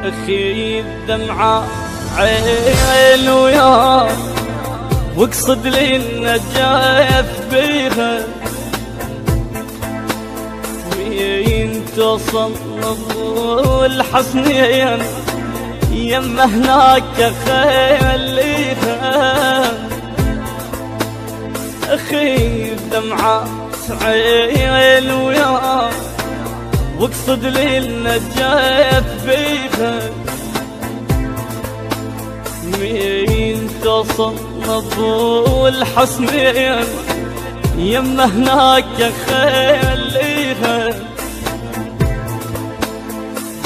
اخي الدمعة عين وياك واقصد لي النجاة بيها، وين توصل الحسنين يما هناك خليها. اخي الدمعة عين وياك واقصد لي النجاة بيها، مين توصل الحسنين يما هناك خليها.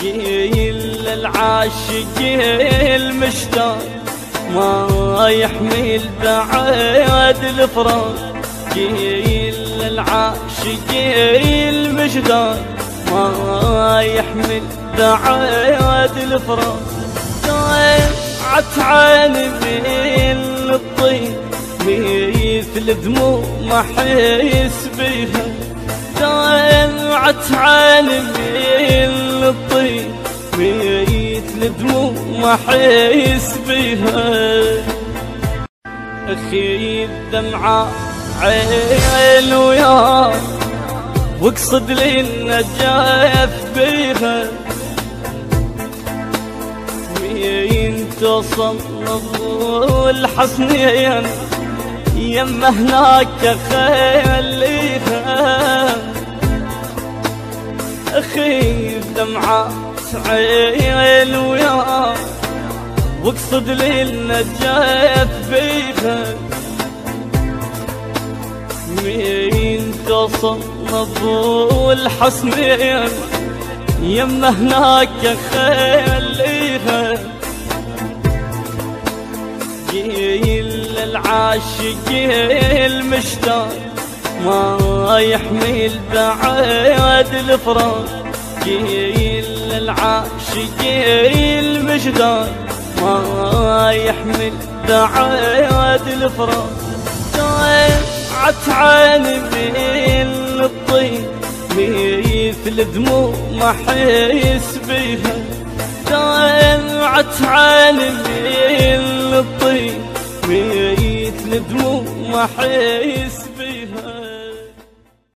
جيل العاشق المشتاق ما يحمل بعد الفراق، جيل العاشق المشتاق ما يحمل بعد الفراق. عتعاني من الطين مثل دموع ما احس بيها، عتعاني من الطين مثل دموع ما احس بيها. اخي الدمعة عين وياك واقصد لي النجاة بيها، وين توصل الحسنين يما هناك خليها. اخي الدمعة عين وياك واقصد لي النجاة بيها، مين توصل الحسنين يما هناك خليها. جيل العاشق المشتاق ما يحمل بعد الفراق، جيل العاشق المشتاق ما يحمل بعد الفراق. عتعاني من الطين مثل دموع ما احس بيها، عتعاني من الطين مثل دموع ما احس